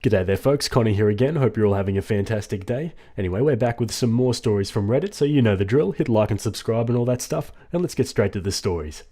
G'day there folks, Connor here again, hope you're all having a fantastic day. Anyway, we're back with some more stories from Reddit, so you know the drill, hit like and subscribe and all that stuff, and let's get straight to the stories.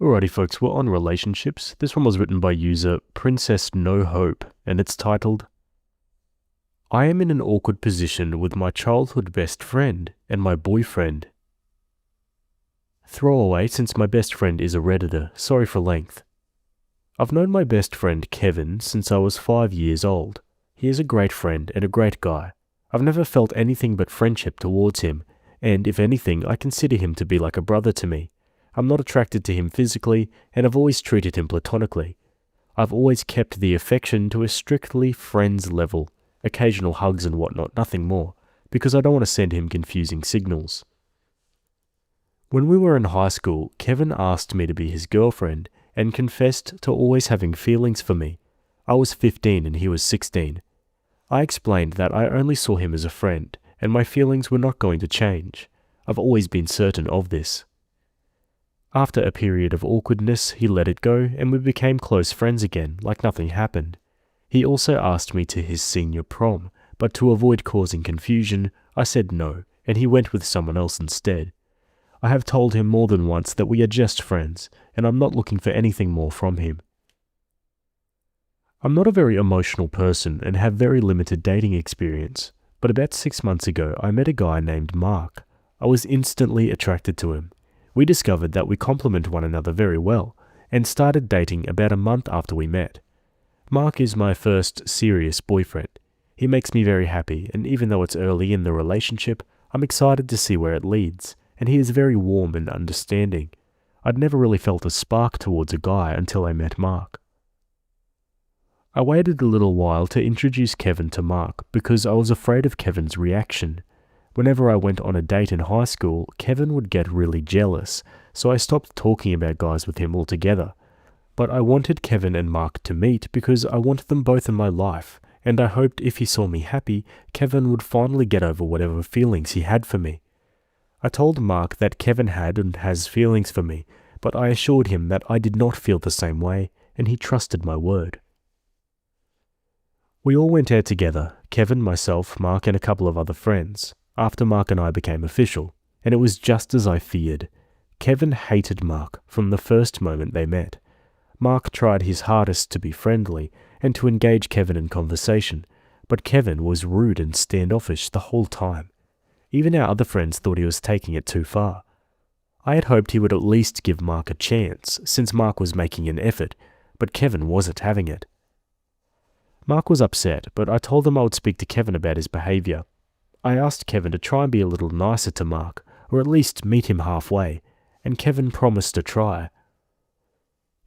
Alrighty folks, we're on relationships. This one was written by user Princess No Hope, and it's titled, I am in an awkward position with my childhood best friend and my boyfriend. Throwaway since my best friend is a Redditor, sorry for length. I've known my best friend Kevin since I was 5 years old. He is a great friend and a great guy. I've never felt anything but friendship towards him, and if anything, I consider him to be like a brother to me. I'm not attracted to him physically, and I've always treated him platonically. I've always kept the affection to a strictly friends level, occasional hugs and whatnot, nothing more, because I don't want to send him confusing signals. When we were in high school, Kevin asked me to be his girlfriend, and confessed to always having feelings for me. I was 15 and he was 16. I explained that I only saw him as a friend, and my feelings were not going to change. I've always been certain of this. After a period of awkwardness, he let it go, and we became close friends again, like nothing happened. He also asked me to his senior prom, but to avoid causing confusion, I said no, and he went with someone else instead. I have told him more than once that we are just friends, and I'm not looking for anything more from him. I'm not a very emotional person and have very limited dating experience, but about 6 months ago I met a guy named Mark. I was instantly attracted to him. We discovered that we complement one another very well, and started dating about a month after we met. Mark is my first serious boyfriend. He makes me very happy, and even though it's early in the relationship, I'm excited to see where it leads. And he is very warm and understanding. I'd never really felt a spark towards a guy until I met Mark. I waited a little while to introduce Kevin to Mark because I was afraid of Kevin's reaction. Whenever I went on a date in high school, Kevin would get really jealous, so I stopped talking about guys with him altogether. But I wanted Kevin and Mark to meet because I wanted them both in my life, and I hoped if he saw me happy, Kevin would finally get over whatever feelings he had for me. I told Mark that Kevin had and has feelings for me, but I assured him that I did not feel the same way, and he trusted my word. We all went out together, Kevin, myself, Mark and a couple of other friends, after Mark and I became official, and it was just as I feared. Kevin hated Mark from the first moment they met. Mark tried his hardest to be friendly and to engage Kevin in conversation, but Kevin was rude and standoffish the whole time. Even our other friends thought he was taking it too far. I had hoped he would at least give Mark a chance, since Mark was making an effort, but Kevin wasn't having it. Mark was upset, but I told him I would speak to Kevin about his behaviour. I asked Kevin to try and be a little nicer to Mark, or at least meet him halfway, and Kevin promised to try.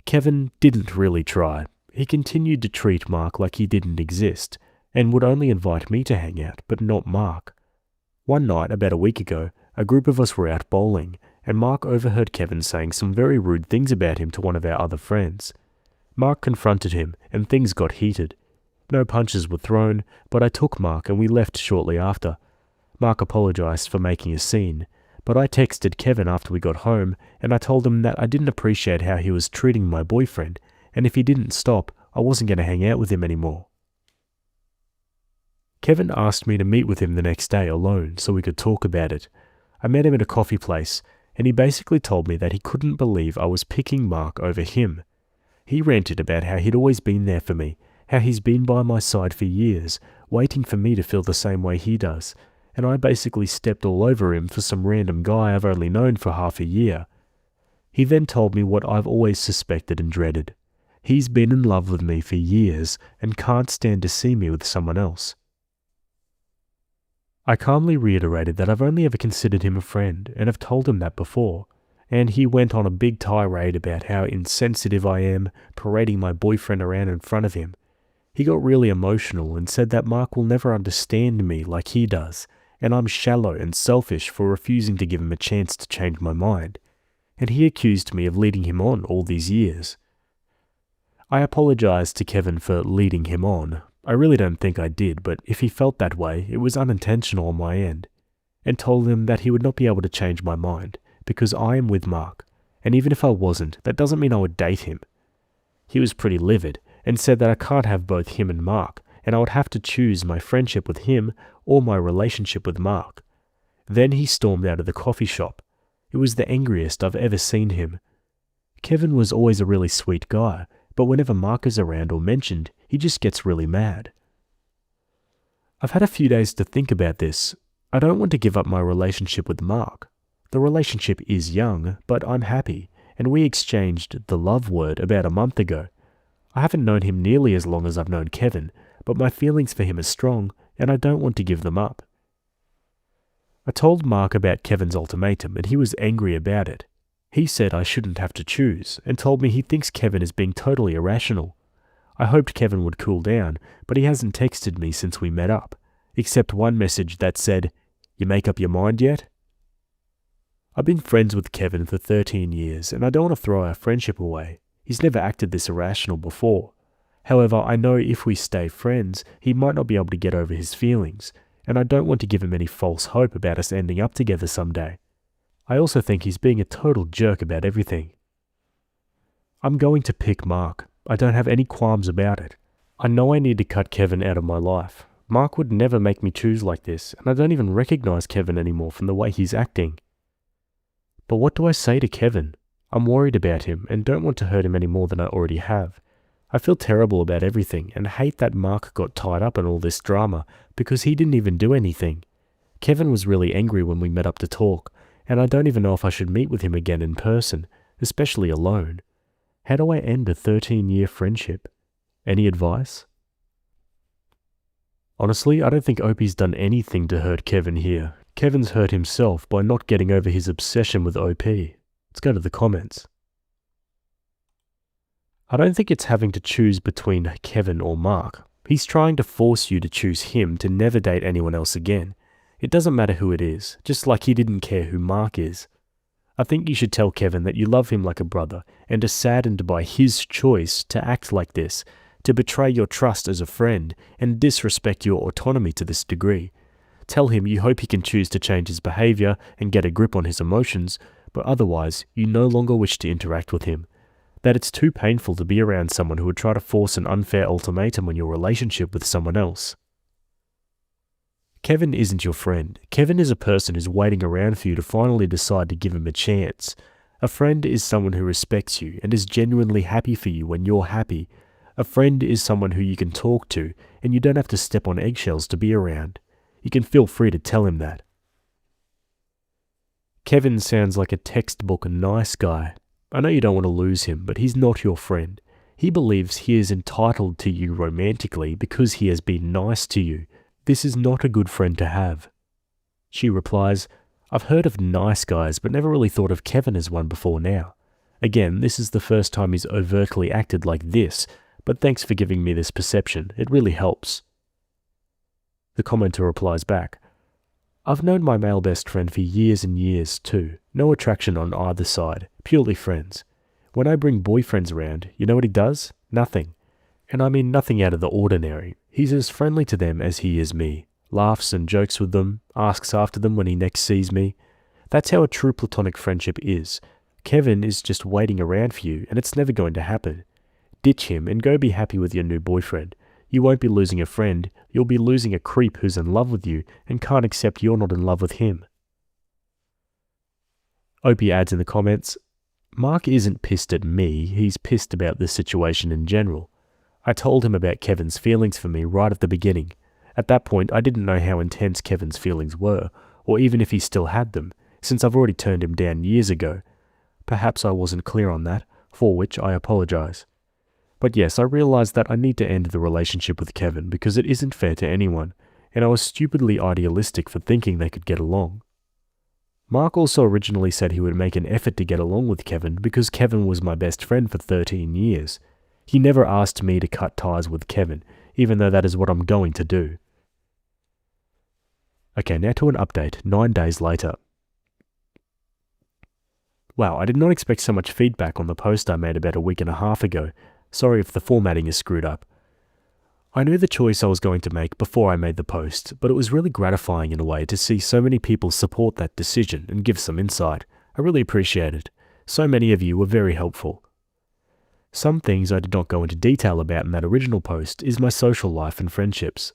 Kevin didn't really try. He continued to treat Mark like he didn't exist, and would only invite me to hang out, but not Mark. One night, about a week ago, a group of us were out bowling, and Mark overheard Kevin saying some very rude things about him to one of our other friends. Mark confronted him, and things got heated. No punches were thrown, but I took Mark and we left shortly after. Mark apologized for making a scene, but I texted Kevin after we got home, and I told him that I didn't appreciate how he was treating my boyfriend, and if he didn't stop, I wasn't going to hang out with him anymore. Kevin asked me to meet with him the next day alone so we could talk about it. I met him at a coffee place, and he basically told me that he couldn't believe I was picking Mark over him. He ranted about how he'd always been there for me, how he's been by my side for years, waiting for me to feel the same way he does, and I basically stepped all over him for some random guy I've only known for half a year. He then told me what I've always suspected and dreaded. He's been in love with me for years and can't stand to see me with someone else. I calmly reiterated that I've only ever considered him a friend, and have told him that before, and he went on a big tirade about how insensitive I am, parading my boyfriend around in front of him. He got really emotional and said that Mark will never understand me like he does, and I'm shallow and selfish for refusing to give him a chance to change my mind, and he accused me of leading him on all these years. I apologized to Kevin for leading him on. I really don't think I did, but if he felt that way, it was unintentional on my end, and told him that he would not be able to change my mind, because I am with Mark, and even if I wasn't, that doesn't mean I would date him. He was pretty livid, and said that I can't have both him and Mark, and I would have to choose my friendship with him or my relationship with Mark. Then he stormed out of the coffee shop. It was the angriest I've ever seen him. Kevin was always a really sweet guy, but whenever Mark is around or mentioned, he just gets really mad. I've had a few days to think about this. I don't want to give up my relationship with Mark. The relationship is young, but I'm happy, and we exchanged the love word about a month ago. I haven't known him nearly as long as I've known Kevin, but my feelings for him are strong, and I don't want to give them up. I told Mark about Kevin's ultimatum, and he was angry about it. He said I shouldn't have to choose, and told me he thinks Kevin is being totally irrational. I hoped Kevin would cool down, but he hasn't texted me since we met up, except one message that said, "You make up your mind yet?" I've been friends with Kevin for 13 years, and I don't want to throw our friendship away. He's never acted this irrational before. However, I know if we stay friends, he might not be able to get over his feelings, and I don't want to give him any false hope about us ending up together someday. I also think he's being a total jerk about everything. I'm going to pick Mark. I don't have any qualms about it. I know I need to cut Kevin out of my life. Mark would never make me choose like this, and I don't even recognize Kevin anymore from the way he's acting. But what do I say to Kevin? I'm worried about him and don't want to hurt him any more than I already have. I feel terrible about everything and hate that Mark got tied up in all this drama because he didn't even do anything. Kevin was really angry when we met up to talk, and I don't even know if I should meet with him again in person, especially alone. How do I end a 13-year friendship? Any advice? Honestly, I don't think Opie's done anything to hurt Kevin here. Kevin's hurt himself by not getting over his obsession with OP. Let's go to the comments. I don't think it's having to choose between Kevin or Mark. He's trying to force you to choose him to never date anyone else again. It doesn't matter who it is, just like he didn't care who Mark is. I think you should tell Kevin that you love him like a brother and are saddened by his choice to act like this, to betray your trust as a friend and disrespect your autonomy to this degree. Tell him you hope he can choose to change his behavior and get a grip on his emotions, but otherwise you no longer wish to interact with him. That it's too painful to be around someone who would try to force an unfair ultimatum on your relationship with someone else. Kevin isn't your friend. Kevin is a person who's waiting around for you to finally decide to give him a chance. A friend is someone who respects you and is genuinely happy for you when you're happy. A friend is someone who you can talk to and you don't have to step on eggshells to be around. You can feel free to tell him that. Kevin sounds like a textbook nice guy. I know you don't want to lose him, but he's not your friend. He believes he is entitled to you romantically because he has been nice to you. This is not a good friend to have. She replies, I've heard of nice guys, but never really thought of Kevin as one before now. Again, this is the first time he's overtly acted like this, but thanks for giving me this perception. It really helps. The commenter replies back, I've known my male best friend for years and years too. No attraction on either side, purely friends. When I bring boyfriends around, you know what he does? Nothing. And I mean nothing out of the ordinary. He's as friendly to them as he is me. Laughs and jokes with them, asks after them when he next sees me. That's how a true platonic friendship is. Kevin is just waiting around for you, and it's never going to happen. Ditch him and go be happy with your new boyfriend. You won't be losing a friend, you'll be losing a creep who's in love with you and can't accept you're not in love with him. Opie adds in the comments, Mark isn't pissed at me, he's pissed about this situation in general. I told him about Kevin's feelings for me right at the beginning. At that point, I didn't know how intense Kevin's feelings were, or even if he still had them, since I've already turned him down years ago. Perhaps I wasn't clear on that, for which I apologize. But yes, I realized that I need to end the relationship with Kevin because it isn't fair to anyone, and I was stupidly idealistic for thinking they could get along. Mark also originally said he would make an effort to get along with Kevin because Kevin was my best friend for 13 years. He never asked me to cut ties with Kevin, even though that is what I'm going to do. Okay, now to an update, 9 days later. Wow, I did not expect so much feedback on the post I made about a week and a half ago. Sorry if the formatting is screwed up. I knew the choice I was going to make before I made the post, but it was really gratifying in a way to see so many people support that decision and give some insight. I really appreciate it. So many of you were very helpful. Some things I did not go into detail about in that original post is my social life and friendships.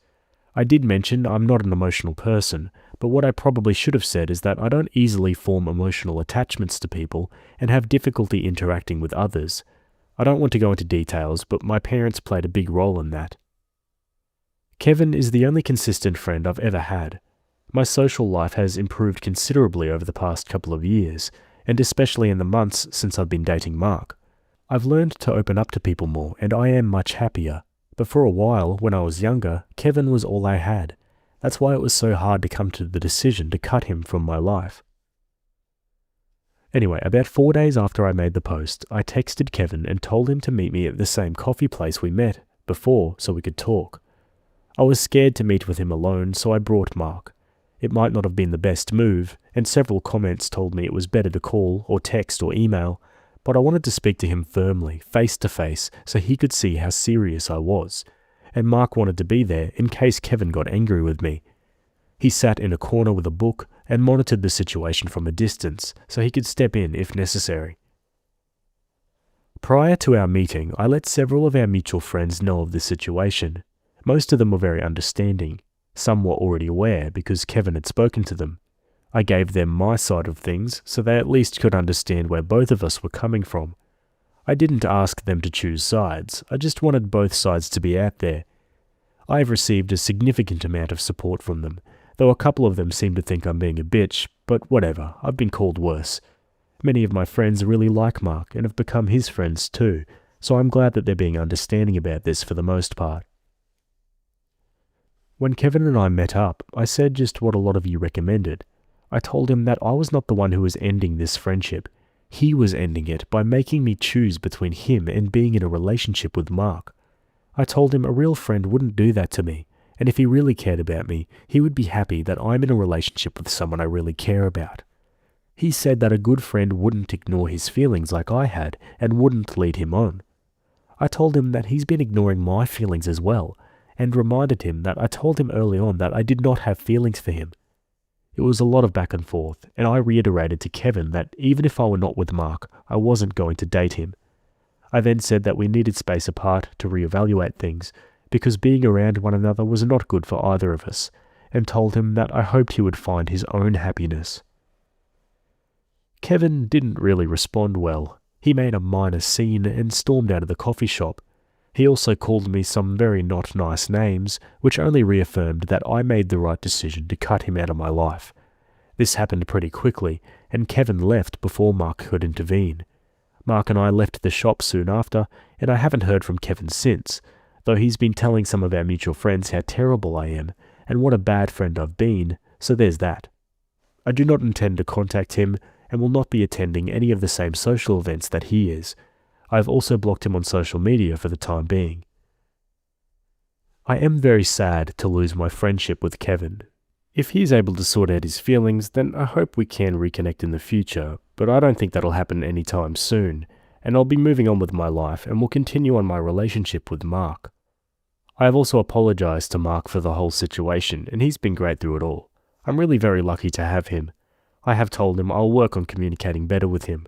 I did mention I'm not an emotional person, but what I probably should have said is that I don't easily form emotional attachments to people and have difficulty interacting with others. I don't want to go into details, but my parents played a big role in that. Kevin is the only consistent friend I've ever had. My social life has improved considerably over the past couple of years, and especially in the months since I've been dating Mark. I've learned to open up to people more, and I am much happier. But for a while, when I was younger, Kevin was all I had. That's why it was so hard to come to the decision to cut him from my life. Anyway, about 4 days after I made the post, I texted Kevin and told him to meet me at the same coffee place we met before so we could talk. I was scared to meet with him alone, so I brought Mark. It might not have been the best move, and several comments told me it was better to call or text or email, but I wanted to speak to him firmly, face to face, so he could see how serious I was, and Mark wanted to be there in case Kevin got angry with me. He sat in a corner with a book and monitored the situation from a distance, so he could step in if necessary. Prior to our meeting, I let several of our mutual friends know of the situation. Most of them were very understanding. Some were already aware because Kevin had spoken to them. I gave them my side of things so they at least could understand where both of us were coming from. I didn't ask them to choose sides, I just wanted both sides to be out there. I have received a significant amount of support from them, though a couple of them seem to think I'm being a bitch, but whatever, I've been called worse. Many of my friends really like Mark and have become his friends too, so I'm glad that they're being understanding about this for the most part. When Kevin and I met up, I said just what a lot of you recommended. I told him that I was not the one who was ending this friendship. He was ending it by making me choose between him and being in a relationship with Mark. I told him a real friend wouldn't do that to me, and if he really cared about me, he would be happy that I'm in a relationship with someone I really care about. He said that a good friend wouldn't ignore his feelings like I had and wouldn't lead him on. I told him that he's been ignoring my feelings as well, and reminded him that I told him early on that I did not have feelings for him. It was a lot of back and forth, and I reiterated to Kevin that even if I were not with Mark, I wasn't going to date him. I then said that we needed space apart to reevaluate things, because being around one another was not good for either of us, and told him that I hoped he would find his own happiness. Kevin didn't really respond well. He made a minor scene and stormed out of the coffee shop. He also called me some very not nice names, which only reaffirmed that I made the right decision to cut him out of my life. This happened pretty quickly, and Kevin left before Mark could intervene. Mark and I left the shop soon after, and I haven't heard from Kevin since, though he's been telling some of our mutual friends how terrible I am, and what a bad friend I've been, so there's that. I do not intend to contact him, and will not be attending any of the same social events that he is. I have also blocked him on social media for the time being. I am very sad to lose my friendship with Kevin. If he is able to sort out his feelings, then I hope we can reconnect in the future, but I don't think that'll happen anytime soon, and I'll be moving on with my life and will continue on my relationship with Mark. I have also apologized to Mark for the whole situation, and he's been great through it all. I'm really very lucky to have him. I have told him I'll work on communicating better with him.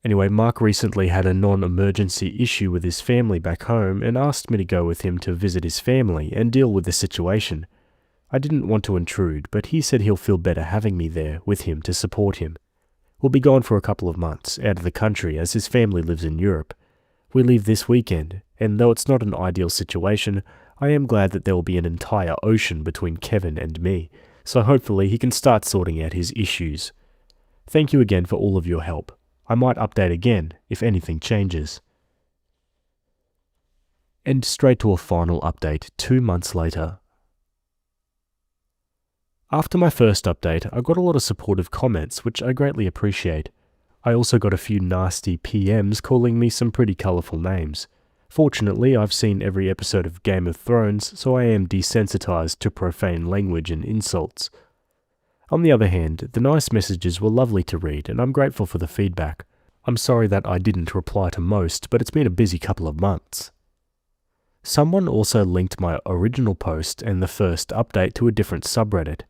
Anyway, Mark recently had a non-emergency issue with his family back home and asked me to go with him to visit his family and deal with the situation. I didn't want to intrude, but he said he'll feel better having me there with him to support him. We'll be gone for a couple of months, out of the country, as his family lives in Europe. We leave this weekend, and though it's not an ideal situation, I am glad that there will be an entire ocean between Kevin and me, so hopefully he can start sorting out his issues. Thank you again for all of your help. I might update again if anything changes. And straight to a final update 2 months later. After my first update, I got a lot of supportive comments, which I greatly appreciate. I also got a few nasty PMs calling me some pretty colourful names. Fortunately, I've seen every episode of Game of Thrones, so I am desensitized to profane language and insults. On the other hand, the nice messages were lovely to read, and I'm grateful for the feedback. I'm sorry that I didn't reply to most, but it's been a busy couple of months. Someone also linked my original post and the first update to a different subreddit.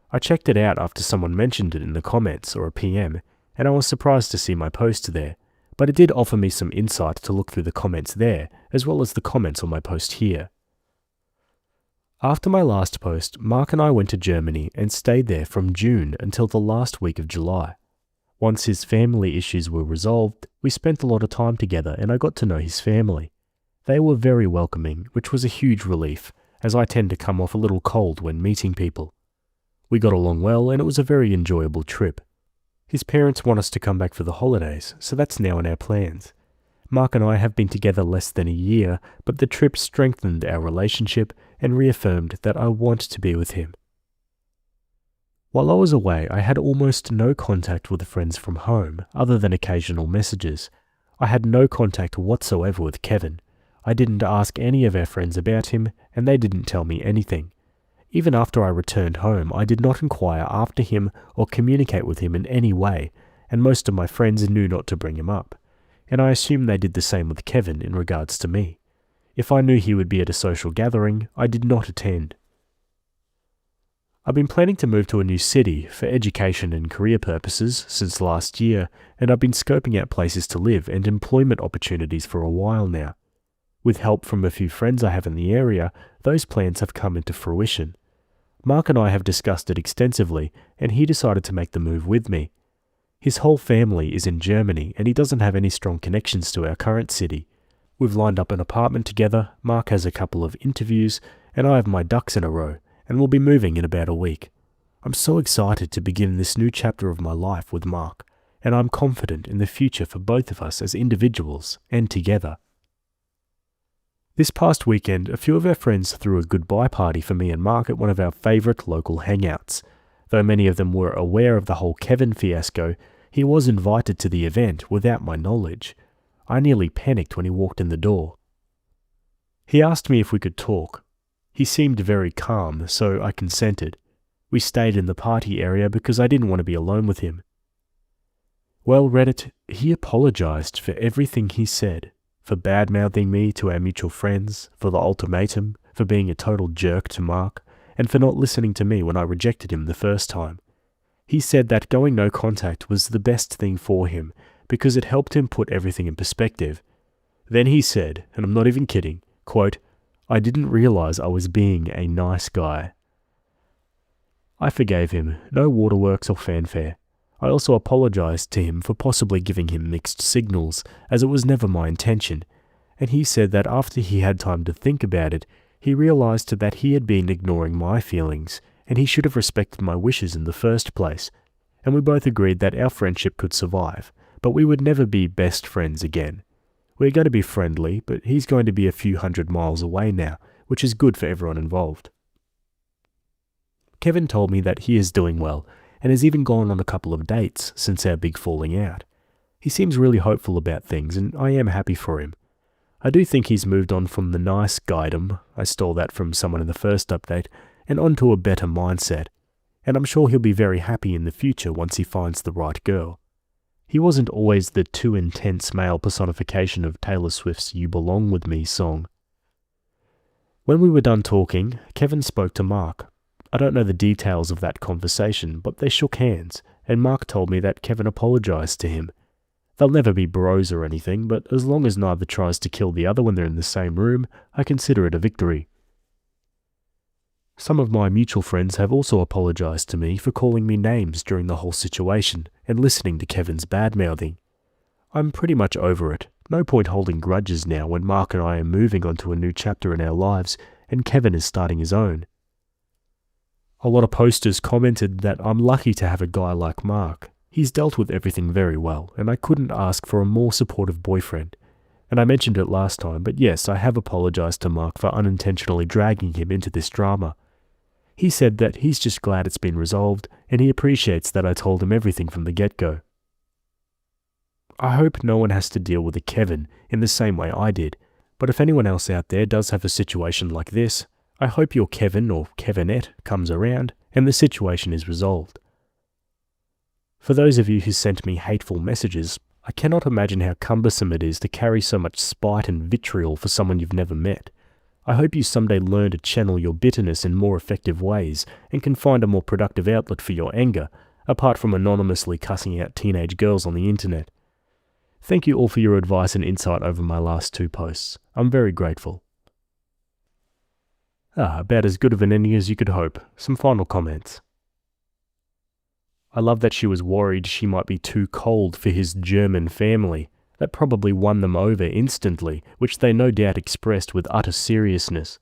I checked it out after someone mentioned it in the comments or a PM, and I was surprised to see my post there, but it did offer me some insight to look through the comments there, as well as the comments on my post here. After my last post, Mark and I went to Germany and stayed there from June until the last week of July. Once his family issues were resolved, we spent a lot of time together and I got to know his family. They were very welcoming, which was a huge relief, as I tend to come off a little cold when meeting people. We got along well and it was a very enjoyable trip. His parents want us to come back for the holidays, so that's now in our plans. Mark and I have been together less than a year, but the trip strengthened our relationship and reaffirmed that I want to be with him. While I was away, I had almost no contact with friends from home, other than occasional messages. I had no contact whatsoever with Kevin. I didn't ask any of our friends about him, and they didn't tell me anything. Even after I returned home, I did not inquire after him or communicate with him in any way, and most of my friends knew not to bring him up. And I assume they did the same with Kevin in regards to me. If I knew he would be at a social gathering, I did not attend. I've been planning to move to a new city for education and career purposes since last year, and I've been scoping out places to live and employment opportunities for a while now. With help from a few friends I have in the area, those plans have come into fruition. Mark and I have discussed it extensively, and he decided to make the move with me. His whole family is in Germany, and he doesn't have any strong connections to our current city. We've lined up an apartment together, Mark has a couple of interviews, and I have my ducks in a row, and we'll be moving in about a week. I'm so excited to begin this new chapter of my life with Mark, and I'm confident in the future for both of us as individuals and together. This past weekend, a few of our friends threw a goodbye party for me and Mark at one of our favourite local hangouts. Though many of them were aware of the whole Kevin fiasco, he was invited to the event without my knowledge. I nearly panicked when he walked in the door. He asked me if we could talk. He seemed very calm, so I consented. We stayed in the party area because I didn't want to be alone with him. Well, Reddit, he apologised for everything he said. For bad-mouthing me to our mutual friends, for the ultimatum, for being a total jerk to Mark, and for not listening to me when I rejected him the first time. He said that going no contact was the best thing for him, because it helped him put everything in perspective. Then he said, and I'm not even kidding, quote, "I didn't realise I was being a nice guy." I forgave him, no waterworks or fanfare. I also apologised to him for possibly giving him mixed signals, as it was never my intention, and he said that after he had time to think about it, he realised that he had been ignoring my feelings, and he should have respected my wishes in the first place, and we both agreed that our friendship could survive, but we would never be best friends again. We're going to be friendly, but he's going to be a few 100 miles away now, which is good for everyone involved. Kevin told me that he is doing well, and has even gone on a couple of dates since our big falling out. He seems really hopeful about things, and I am happy for him. I do think he's moved on from the nice guydom, I stole that from someone in the first update, and onto a better mindset, and I'm sure he'll be very happy in the future once he finds the right girl. He wasn't always the too intense male personification of Taylor Swift's You Belong With Me song. When we were done talking, Kevin spoke to Mark. I don't know the details of that conversation, but they shook hands, and Mark told me that Kevin apologised to him. They'll never be bros or anything, but as long as neither tries to kill the other when they're in the same room, I consider it a victory. Some of my mutual friends have also apologised to me for calling me names during the whole situation and listening to Kevin's bad-mouthing. I'm pretty much over it. No point holding grudges now when Mark and I are moving on to a new chapter in our lives and Kevin is starting his own. A lot of posters commented that I'm lucky to have a guy like Mark. He's dealt with everything very well, and I couldn't ask for a more supportive boyfriend. And I mentioned it last time, but yes, I have apologised to Mark for unintentionally dragging him into this drama. He said that he's just glad it's been resolved, and he appreciates that I told him everything from the get-go. I hope no one has to deal with a Kevin in the same way I did, but if anyone else out there does have a situation like this, I hope your Kevin or Kevinette comes around and the situation is resolved. For those of you who sent me hateful messages, I cannot imagine how cumbersome it is to carry so much spite and vitriol for someone you've never met. I hope you someday learn to channel your bitterness in more effective ways and can find a more productive outlet for your anger, apart from anonymously cussing out teenage girls on the internet. Thank you all for your advice and insight over my last 2 posts. I'm very grateful. About as good of an ending as you could hope. Some final comments. I love that she was worried she might be too cold for his German family. That probably won them over instantly, which they no doubt expressed with utter seriousness.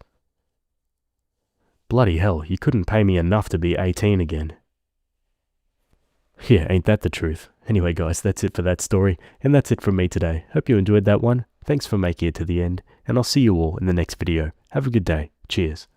Bloody hell, you couldn't pay me enough to be 18 again. Yeah, ain't that the truth? Anyway guys, that's it for that story, and that's it from me today. Hope you enjoyed that one. Thanks for making it to the end, and I'll see you all in the next video. Have a good day. Cheers.